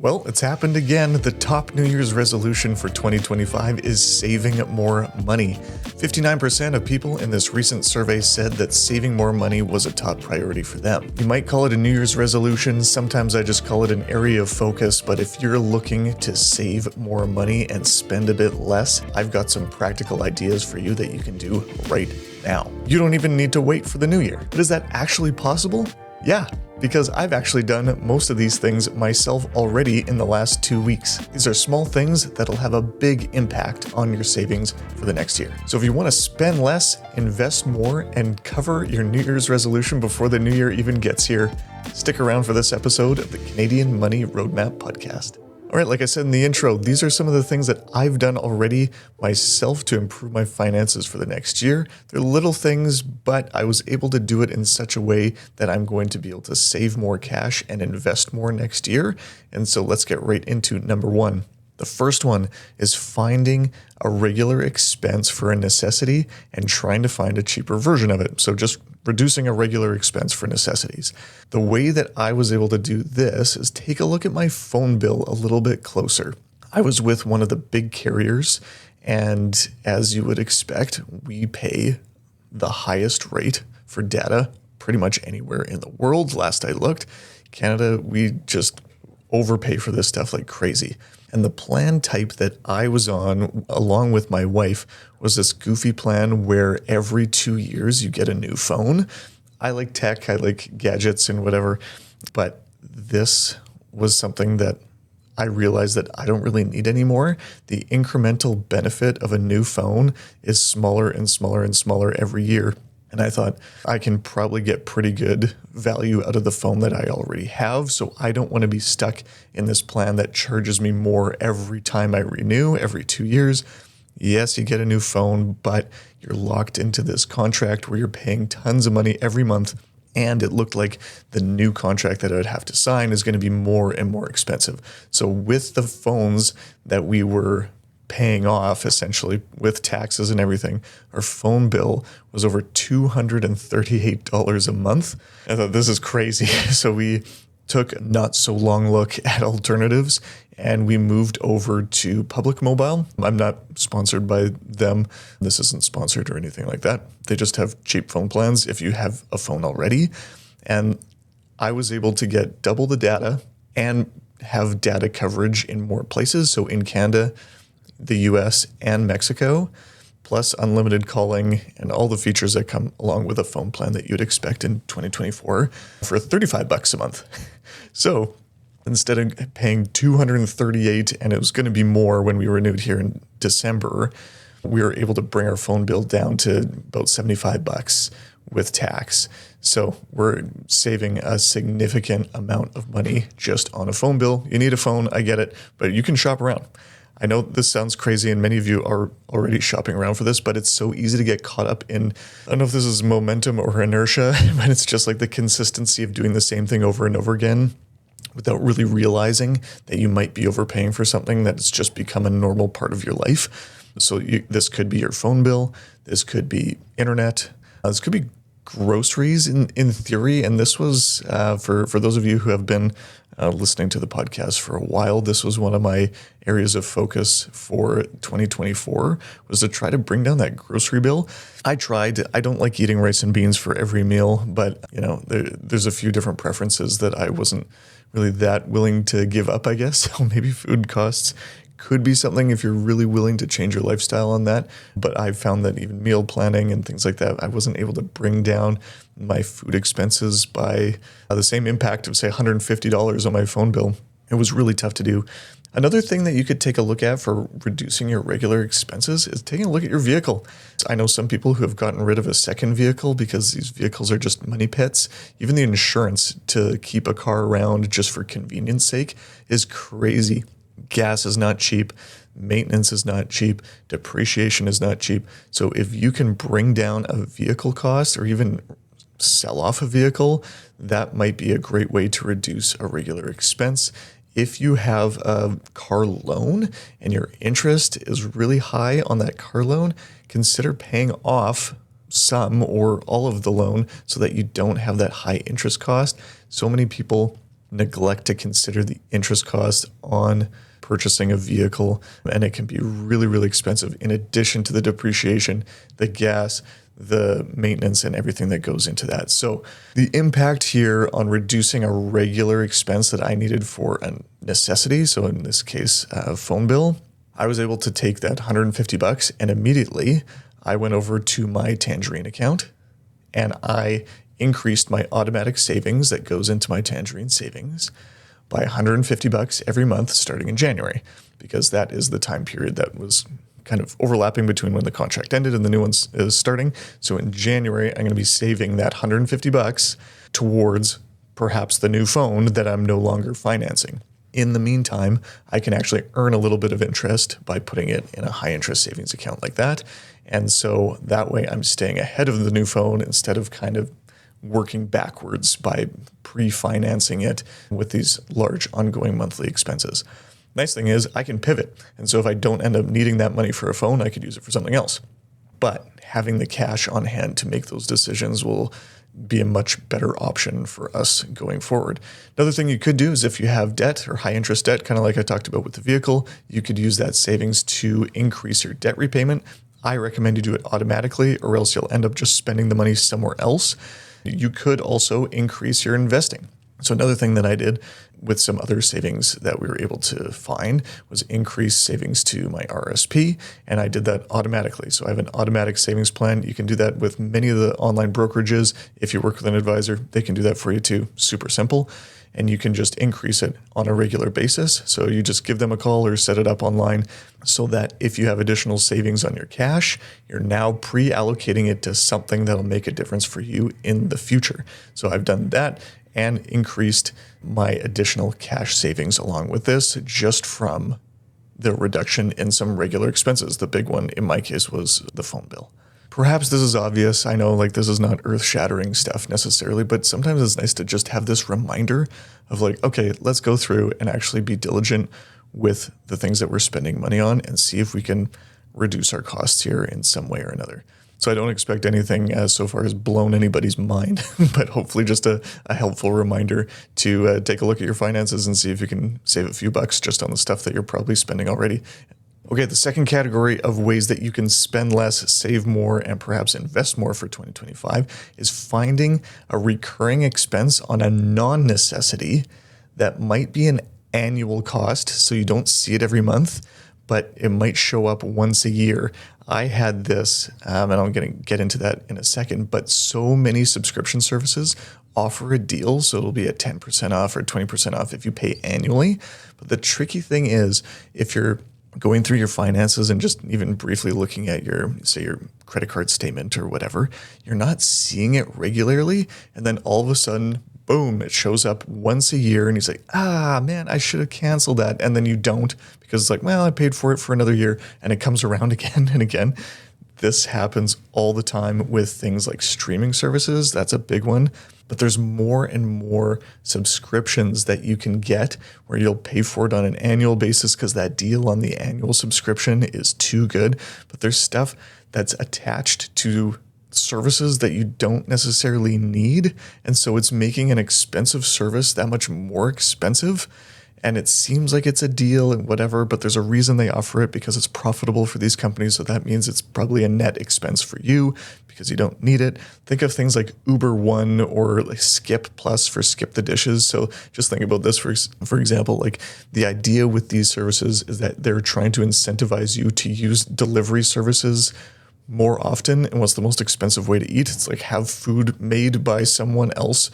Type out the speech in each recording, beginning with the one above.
Well, it's happened again. The top New Year's resolution for 2025 is saving more money. 59% of people in this recent survey said that saving more money was a top priority for them. You might call it a New Year's resolution. Sometimes I just call it an area of focus. But if you're looking to save more money and spend a bit less, I've got some practical ideas for you that you can do right now. You don't even need to wait for the new year. But is that actually possible? Yeah, because I've actually done most of these things myself already in the last 2 weeks. These are small things that'll have a big impact on your savings for the next year. So if you want to spend less, invest more, and cover your New Year's resolution before the new year even gets here, stick around for this episode of the Canadian Money Roadmap Podcast. All right, like I said in the intro, these are some of the things that I've done already myself to improve my finances for the next year. They're little things, but I was able to do it in such a way that I'm going to be able to save more cash and invest more next year. And so let's get right into number one. The first one is finding a regular expense for a necessity and trying to find a cheaper version of it. So just reducing a regular expense for necessities. The way that I was able to do this is take a look at my phone bill a little bit closer. I was with one of the big carriers, and as you would expect, we pay the highest rate for data pretty much anywhere in the world. Last I looked, Canada, we just overpay for this stuff like crazy. And the plan type that I was on, along with my wife, was this goofy plan where every 2 years you get a new phone. I like tech, I like gadgets and whatever, but this was something that I realized that I don't really need anymore. The incremental benefit of a new phone is smaller and smaller and smaller every year. And I thought I can probably get pretty good value out of the phone that I already have. So I don't want to be stuck in this plan that charges me more every time I renew, every 2 years. Yes, you get a new phone, but you're locked into this contract where you're paying tons of money every month. And it looked like the new contract that I would have to sign is going to be more and more expensive. So with the phones that we were paying off essentially with taxes and everything, our phone bill was over $238 a month. I thought, this is crazy. So we took a not so long look at alternatives and we moved over to Public Mobile. I'm not sponsored by them. This isn't sponsored or anything like that. They just have cheap phone plans if you have a phone already. And I was able to get double the data and have data coverage in more places. So in Canada, the US, and Mexico, plus unlimited calling and all the features that come along with a phone plan that you'd expect in 2024 for $35 a month. So instead of paying $238, and it was going to be more when we renewed here in December, we were able to bring our phone bill down to about $75 with tax. So we're saving a significant amount of money just on a phone bill. You need a phone, I get it, but you can shop around. I know this sounds crazy and many of you are already shopping around for this, but it's so easy to get caught up in, I don't know if this is momentum or inertia, but it's just like the consistency of doing the same thing over and over again without really realizing that you might be overpaying for something that's just become a normal part of your life. So this could be your phone bill, this could be internet, this could be groceries in theory. And this was, for those of you who have been listening to the podcast for a while, this was one of my areas of focus for 2024, was to try to bring down that grocery bill. I don't like eating rice and beans for every meal, but there's a few different preferences that I wasn't really that willing to give up, I guess. So maybe food costs could be something if you're really willing to change your lifestyle on that. But I found that even meal planning and things like that, I wasn't able to bring down my food expenses by the same impact of, say, $150 on my phone bill. It was really tough to do. Another thing that you could take a look at for reducing your regular expenses is taking a look at your vehicle. I know some people who have gotten rid of a second vehicle because these vehicles are just money pits. Even the insurance to keep a car around just for convenience sake is crazy. Gas is not cheap. Maintenance is not cheap. Depreciation is not cheap. So if you can bring down a vehicle cost or even sell off a vehicle, that might be a great way to reduce a regular expense. If you have a car loan and your interest is really high on that car loan, consider paying off some or all of the loan so that you don't have that high interest cost. So many people neglect to consider the interest cost on purchasing a vehicle, and it can be really, really expensive in addition to the depreciation, the gas, the maintenance, and everything that goes into that. So the impact here on reducing a regular expense that I needed for a necessity, so in this case, a phone bill, I was able to take that $150 and immediately I went over to my Tangerine account and I increased my automatic savings that goes into my Tangerine savings by $150 every month starting in January, because that is the time period that was kind of overlapping between when the contract ended and the new one is starting. So in January, I'm going to be saving that $150 towards perhaps the new phone that I'm no longer financing. In the meantime, I can actually earn a little bit of interest by putting it in a high interest savings account like that. And so that way I'm staying ahead of the new phone instead of kind of working backwards by pre-financing it with these large ongoing monthly expenses. Nice thing is I can pivot. And so if I don't end up needing that money for a phone, I could use it for something else. But having the cash on hand to make those decisions will be a much better option for us going forward. Another thing you could do is if you have debt or high interest debt, kind of like I talked about with the vehicle, you could use that savings to increase your debt repayment. I recommend you do it automatically or else you'll end up just spending the money somewhere else. You could also increase your investing. So another thing that I did with some other savings that we were able to find was increase savings to my RSP, and I did that automatically. So I have an automatic savings plan. You can do that with many of the online brokerages. If you work with an advisor, they can do that for you too. Super simple. And you can just increase it on a regular basis. So you just give them a call or set it up online so that if you have additional savings on your cash, you're now pre-allocating it to something that'll make a difference for you in the future. So I've done that and increased my additional cash savings along with this just from the reduction in some regular expenses. The big one in my case was the phone bill. Perhaps this is obvious. I know like this is not earth-shattering stuff necessarily, but sometimes it's nice to just have this reminder of like, okay, let's go through and actually be diligent with the things that we're spending money on and see if we can reduce our costs here in some way or another. So I don't expect anything as so far has blown anybody's mind, but hopefully just a helpful reminder to take a look at your finances and see if you can save a few bucks just on the stuff that you're probably spending already. Okay, the second category of ways that you can spend less, save more, and perhaps invest more for 2025 is finding a recurring expense on a non-necessity that might be an annual cost, so you don't see it every month, but it might show up once a year. I had this, and I'm going to get into that in a second, but so many subscription services offer a deal, so it'll be a 10% off or 20% off if you pay annually. But the tricky thing is if you're going through your finances and just even briefly looking at your, say, your credit card statement or whatever, you're not seeing it regularly. And then all of a sudden, boom, it shows up once a year and you say, man, I should have canceled that. And then you don't because it's like, well, I paid for it for another year and it comes around again and again. This happens all the time with things like streaming services. That's a big one. But there's more and more subscriptions that you can get where you'll pay for it on an annual basis because that deal on the annual subscription is too good. But there's stuff that's attached to services that you don't necessarily need. And so it's making an expensive service that much more expensive. And it seems like it's a deal and whatever, but there's a reason they offer it because it's profitable for these companies. So that means it's probably a net expense for you because you don't need it. Think of things like Uber One or like Skip Plus for Skip the Dishes. So just think about this, for example, like the idea with these services is that they're trying to incentivize you to use delivery services more often. And what's the most expensive way to eat? It's like have food made by someone else,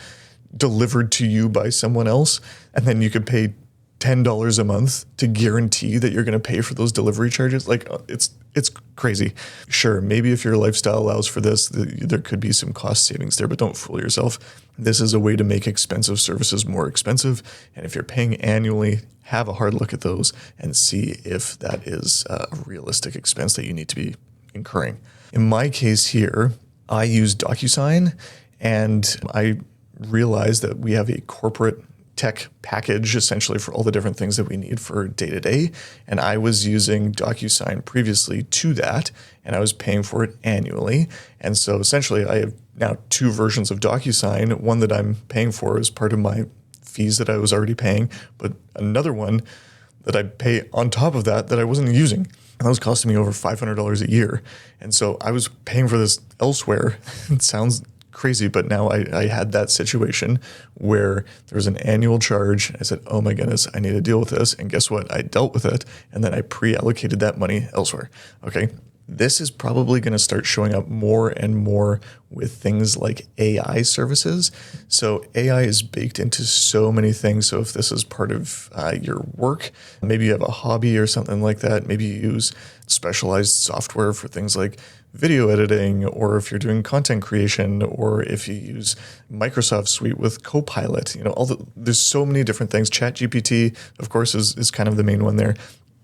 delivered to you by someone else, and then you could pay $10 a month to guarantee that you're going to pay for those delivery charges. Like it's crazy. Sure, maybe if your lifestyle allows for this, there could be some cost savings there, but don't fool yourself. This is a way to make expensive services more expensive. And if you're paying annually, have a hard look at those and see if that is a realistic expense that you need to be incurring. In my case here, I use DocuSign and I realized that we have a corporate tech package essentially for all the different things that we need for day to day. And I was using DocuSign previously to that, and I was paying for it annually. And so essentially I have now two versions of DocuSign. One that I'm paying for as part of my fees that I was already paying, but another one that I pay on top of that I wasn't using. And that was costing me over $500 a year. And so I was paying for this elsewhere. It sounds crazy, but now I had that situation where there was an annual charge. I said, oh my goodness, I need to deal with this. And guess what? I dealt with it. And then I pre-allocated that money elsewhere. Okay. This is probably going to start showing up more and more with things like AI services. So AI is baked into so many things. So if this is part of your work, maybe you have a hobby or something like that, maybe you use specialized software for things like video editing, or if you're doing content creation, or if you use Microsoft Suite with Copilot, there's so many different things. ChatGPT, of course, is kind of the main one there.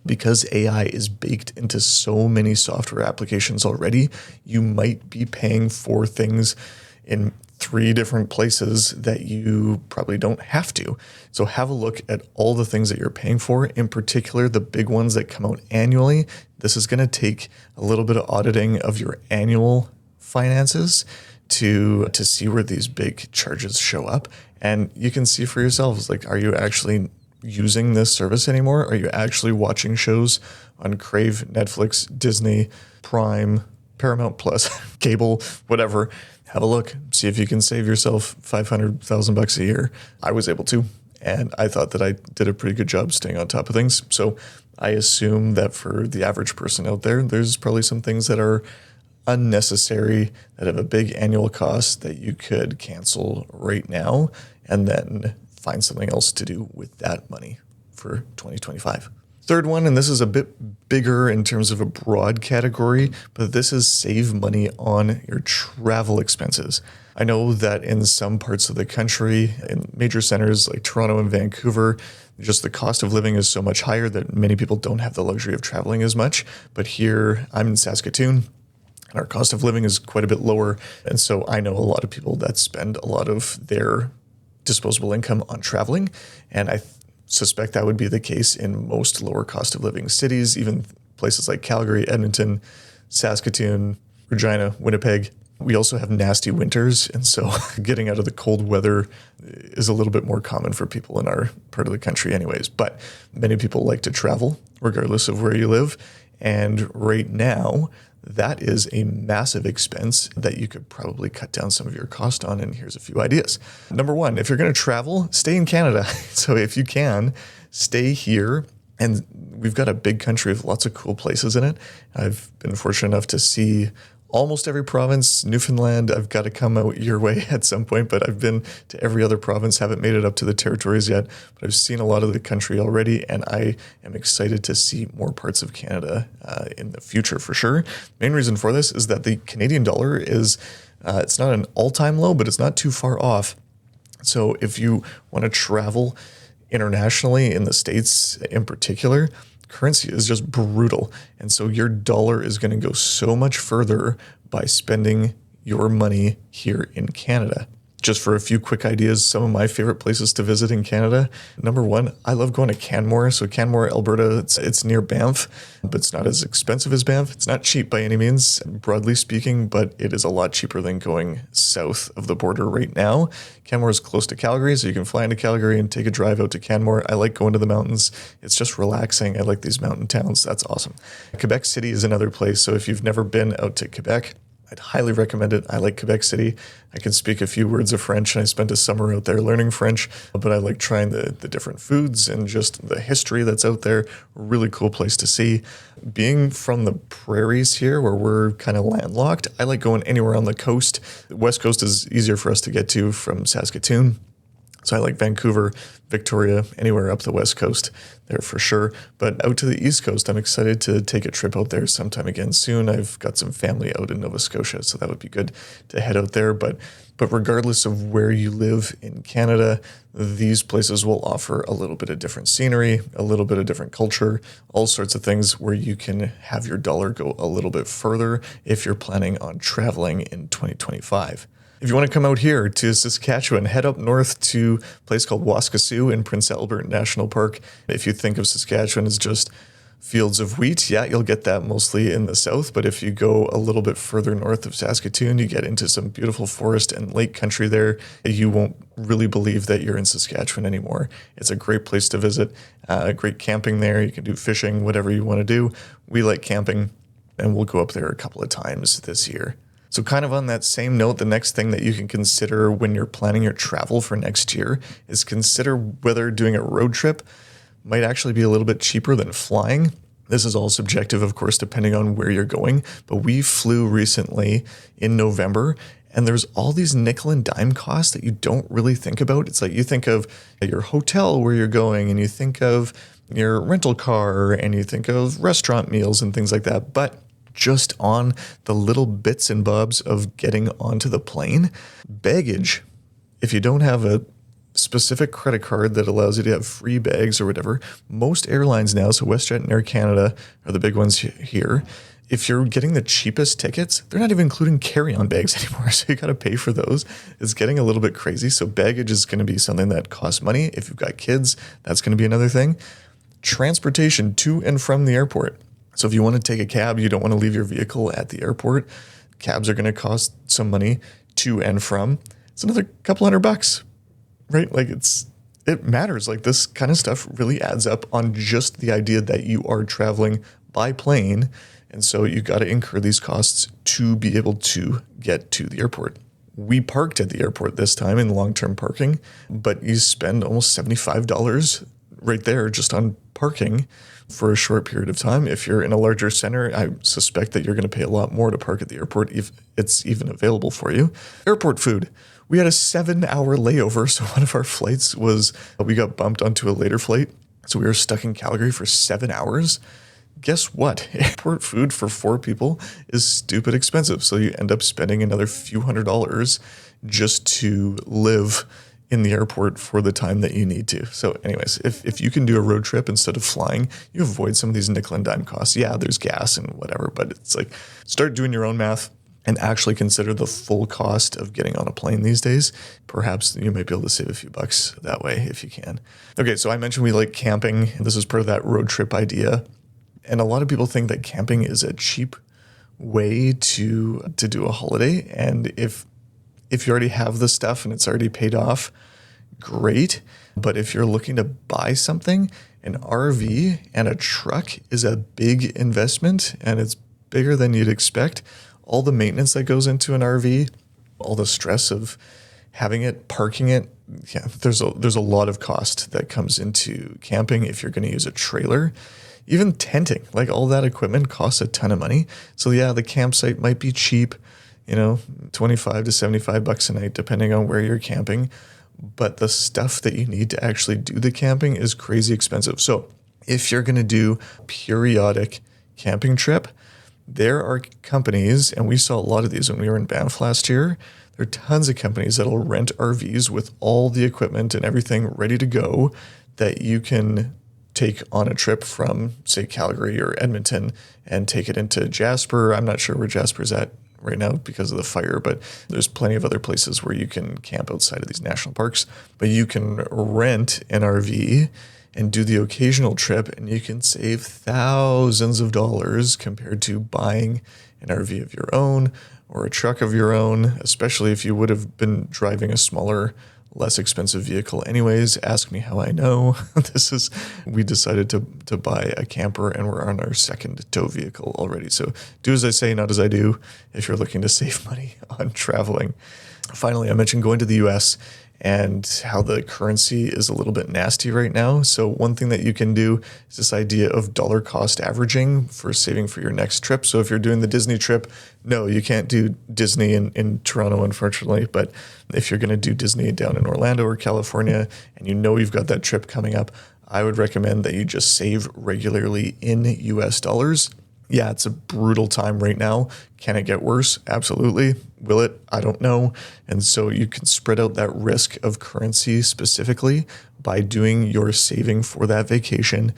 Because AI is baked into so many software applications already, you might be paying for things in 3 different places that you probably don't have to. So have a look at all the things that you're paying for, in particular, the big ones that come out annually. This is going to take a little bit of auditing of your annual finances to see where these big charges show up. And you can see for yourselves, like, are you actually using this service anymore? Are you actually watching shows on Crave, Netflix, Disney, Prime, Paramount Plus, cable, whatever? Have a look, see if you can save yourself $500,000 a year. I was able to, and I thought that I did a pretty good job staying on top of things. So I assume that for the average person out there, there's probably some things that are unnecessary, that have a big annual cost that you could cancel right now and then find something else to do with that money for 2025. Third one, and this is a bit bigger in terms of a broad category, but this is save money on your travel expenses. I know that in some parts of the country, in major centers like Toronto and Vancouver, just the cost of living is so much higher that many people don't have the luxury of traveling as much. But here, I'm in Saskatoon, and our cost of living is quite a bit lower. And so I know a lot of people that spend a lot of their disposable income on traveling. And I suspect that would be the case in most lower cost of living cities, even places like Calgary, Edmonton, Saskatoon, Regina, Winnipeg. We also have nasty winters. And so getting out of the cold weather is a little bit more common for people in our part of the country anyways. But many people like to travel regardless of where you live. And right now, that is a massive expense that you could probably cut down some of your cost on. And here's a few ideas. Number one, if you're going to travel, stay in Canada. So if you can, stay here. And we've got a big country with lots of cool places in it. I've been fortunate enough to see almost every province. Newfoundland, I've got to come out your way at some point, but I've been to every other province, haven't made it up to the territories yet, but I've seen a lot of the country already, and I am excited to see more parts of Canada in the future for sure. Main reason for this is that the Canadian dollar is, it's not an all-time low, but it's not too far off. So if you want to travel internationally in the States in particular, currency is just brutal. And so your dollar is going to go so much further by spending your money here in Canada. Just for a few quick ideas, some of my favorite places to visit in Canada. Number one, I love going to Canmore. So Canmore, Alberta, it's near Banff, but it's not as expensive as Banff. It's not cheap by any means, broadly speaking, but it is a lot cheaper than going south of the border right now. Canmore is close to Calgary, so you can fly into Calgary and take a drive out to Canmore. I like going to the mountains. It's just relaxing. I like these mountain towns. That's awesome. Quebec City is another place. So if you've never been out to Quebec, I'd highly recommend it. I like Quebec City. I can speak a few words of French, and I spent a summer out there learning French, but I like trying the different foods and just the history that's out there. Really cool place to see. Being from the prairies here, where we're kind of landlocked, I like going anywhere on the coast. The West Coast is easier for us to get to from Saskatoon. So I like Vancouver, Victoria, anywhere up the West Coast there for sure. But out to the East Coast, I'm excited to take a trip out there sometime again soon. I've got some family out in Nova Scotia, so that would be good to head out there. But regardless of where you live in Canada, these places will offer a little bit of different scenery, a little bit of different culture, all sorts of things where you can have your dollar go a little bit further if you're planning on traveling in 2025. If you want to come out here to Saskatchewan, head up north to a place called Waskesiu in Prince Albert National Park. If you think of Saskatchewan as just fields of wheat, yeah, you'll get that mostly in the south. But if you go a little bit further north of Saskatoon, you get into some beautiful forest and lake country there. You won't really believe that you're in Saskatchewan anymore. It's a great place to visit, great camping there. You can do fishing, whatever you want to do. We like camping, and we'll go up there a couple of times this year. So kind of on that same note, the next thing that you can consider when you're planning your travel for next year is consider whether doing a road trip might actually be a little bit cheaper than flying. This is all subjective, of course, depending on where you're going. But we flew recently in November, and there's all these nickel and dime costs that you don't really think about. It's like you think of your hotel where you're going, and you think of your rental car, and you think of restaurant meals and things like that. But just on the little bits and bobs of getting onto the plane, baggage, if you don't have a specific credit card that allows you to have free bags or whatever, most airlines now, so WestJet and Air Canada are the big ones here. If you're getting the cheapest tickets, they're not even including carry-on bags anymore, so you got to pay for those. It's getting a little bit crazy. So baggage is going to be something that costs money. If you've got kids, that's going to be another thing. Transportation to and from the airport. So if you want to take a cab, you don't want to leave your vehicle at the airport. Cabs are going to cost some money to and from. It's another couple $100, right? Like it matters. Like this kind of stuff really adds up on just the idea that you are traveling by plane. And so you got to incur these costs to be able to get to the airport. We parked at the airport this time in long-term parking, but you spend almost $75 right there just on parking for a short period of time. If you're in a larger center, I suspect that you're going to pay a lot more to park at the airport if it's even available for you. Airport food. We had a 7-hour layover, so one of our flights we got bumped onto a later flight. So we were stuck in Calgary for 7 hours. Guess what? Airport food for 4 people is stupid expensive. So you end up spending another few $100s just to live in the airport for the time that you need to. So anyways, if you can do a road trip instead of flying, you avoid some of these nickel and dime costs. Yeah, there's gas and whatever, but it's like start doing your own math and actually consider the full cost of getting on a plane these days. Perhaps you might be able to save a few bucks that way if you can. Okay, so I mentioned we like camping. This is part of that road trip idea. And a lot of people think that camping is a cheap way to do a holiday. And if you already have the stuff and it's already paid off, great. But if you're looking to buy something, an RV and a truck is a big investment, and it's bigger than you'd expect. All the maintenance that goes into an RV, all the stress of having it, parking it, yeah, there's a lot of cost that comes into camping if you're going to use a trailer. Even tenting, like all that equipment costs a ton of money. So yeah, the campsite might be cheap, $25 to $75 a night, depending on where you're camping. But the stuff that you need to actually do the camping is crazy expensive. So if you're going to do a periodic camping trip, there are companies, and we saw a lot of these when we were in Banff last year. There are tons of companies that'll rent RVs with all the equipment and everything ready to go that you can take on a trip from, say, Calgary or Edmonton and take it into Jasper. I'm not sure where Jasper's at right now because of the fire, but there's plenty of other places where you can camp outside of these national parks. But you can rent an RV and do the occasional trip, and you can save thousands of dollars compared to buying an RV of your own or a truck of your own, especially if you would have been driving a smaller, less expensive vehicle anyways. Ask me how I know. We decided to buy a camper, and we're on our second tow vehicle already. So do as I say, not as I do, if you're looking to save money on traveling. Finally, I mentioned going to the US and how the currency is a little bit nasty right now. So one thing that you can do is this idea of dollar cost averaging for saving for your next trip. So if you're doing the Disney trip, no, you can't do Disney in Toronto, unfortunately. But if you're going to do Disney down in Orlando or California, and you've got that trip coming up, I would recommend that you just save regularly in US dollars. Yeah, it's a brutal time right now. Can it get worse? Absolutely. Will it? I don't know. And so you can spread out that risk of currency specifically by doing your saving for that vacation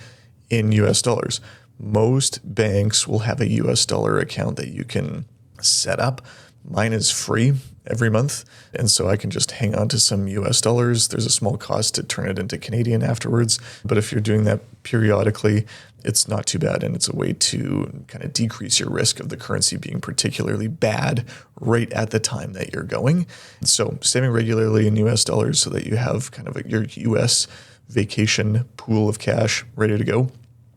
in US dollars. Most banks will have a US dollar account that you can set up. Mine is free. every month. And so I can just hang on to some US dollars. There's a small cost to turn it into Canadian afterwards. But if you're doing that periodically, it's not too bad. And it's a way to kind of decrease your risk of the currency being particularly bad right at the time that you're going. So saving regularly in US dollars so that you have kind of your US vacation pool of cash ready to go.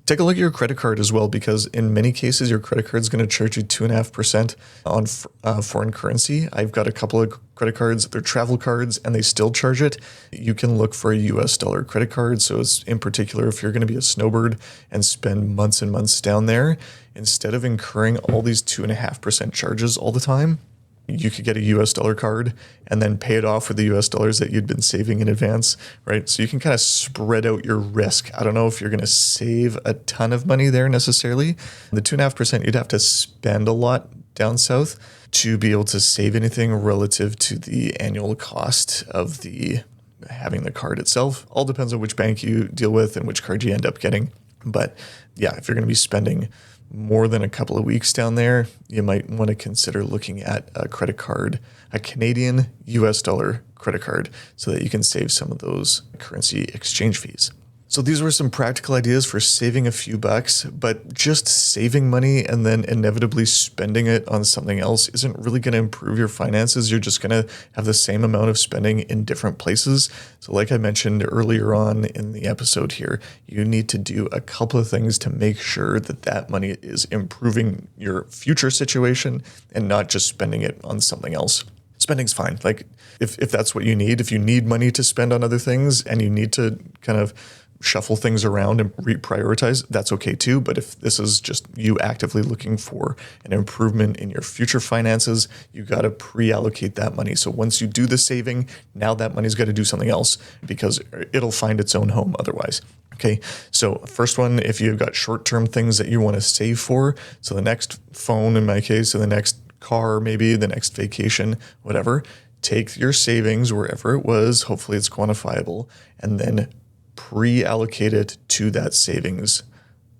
Take a look at your credit card as well, because in many cases, your credit card is going to charge you 2.5% on foreign currency. I've got a couple of credit cards. They're travel cards and they still charge it. You can look for a US dollar credit card. So it's in particular, if you're going to be a snowbird and spend months and months down there, instead of incurring all these 2.5% charges all the time, you could get a US dollar card and then pay it off with the US dollars that you'd been saving in advance, right? So you can kind of spread out your risk. I don't know if you're going to save a ton of money there necessarily. The 2.5%, you'd have to spend a lot down south to be able to save anything relative to the annual cost of having the card itself. All depends on which bank you deal with and which card you end up getting. But yeah, if you're going to be spending more than a couple of weeks down there, you might want to consider looking at a credit card, a Canadian US dollar credit card, so that you can save some of those currency exchange fees. So these were some practical ideas for saving a few bucks, but just saving money and then inevitably spending it on something else isn't really going to improve your finances. You're just going to have the same amount of spending in different places. So like I mentioned earlier on in the episode here, you need to do a couple of things to make sure that that money is improving your future situation and not just spending it on something else. Spending's fine. Like if that's what you need, if you need money to spend on other things and you need to kind of shuffle things around and reprioritize, that's okay too. But if this is just you actively looking for an improvement in your future finances, you got to pre-allocate that money. So once you do the saving, now that money's got to do something else because it'll find its own home otherwise. Okay, so first one, if you've got short-term things that you want to save for, so the next phone in my case, or the next car, maybe the next vacation, whatever, take your savings wherever it was, hopefully it's quantifiable, and then pre-allocate it to that savings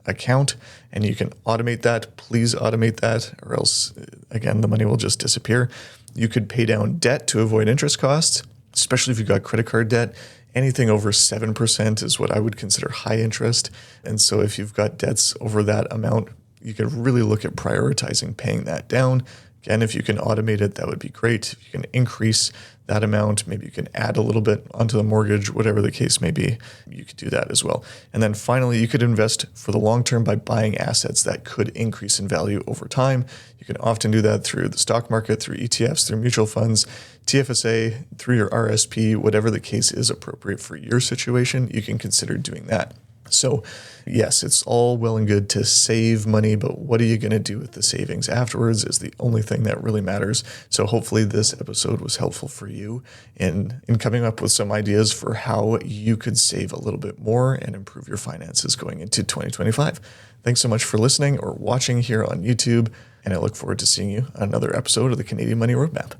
account. And you can automate that. Please automate that, or else, again, the money will just disappear. You could pay down debt to avoid interest costs, especially if you've got credit card debt. Anything over 7% is what I would consider high interest. And so if you've got debts over that amount, you could really look at prioritizing paying that down. Again, if you can automate it, that would be great. If you can increase that amount, maybe you can add a little bit onto the mortgage, whatever the case may be, you could do that as well. And then finally, you could invest for the long term by buying assets that could increase in value over time. You can often do that through the stock market, through ETFs, through mutual funds, TFSA, through your RSP, whatever the case is appropriate for your situation, you can consider doing that. So yes, it's all well and good to save money, but what are you going to do with the savings afterwards is the only thing that really matters. So hopefully this episode was helpful for you in coming up with some ideas for how you could save a little bit more and improve your finances going into 2025. Thanks so much for listening or watching here on YouTube, and I look forward to seeing you on another episode of the Canadian Money Roadmap.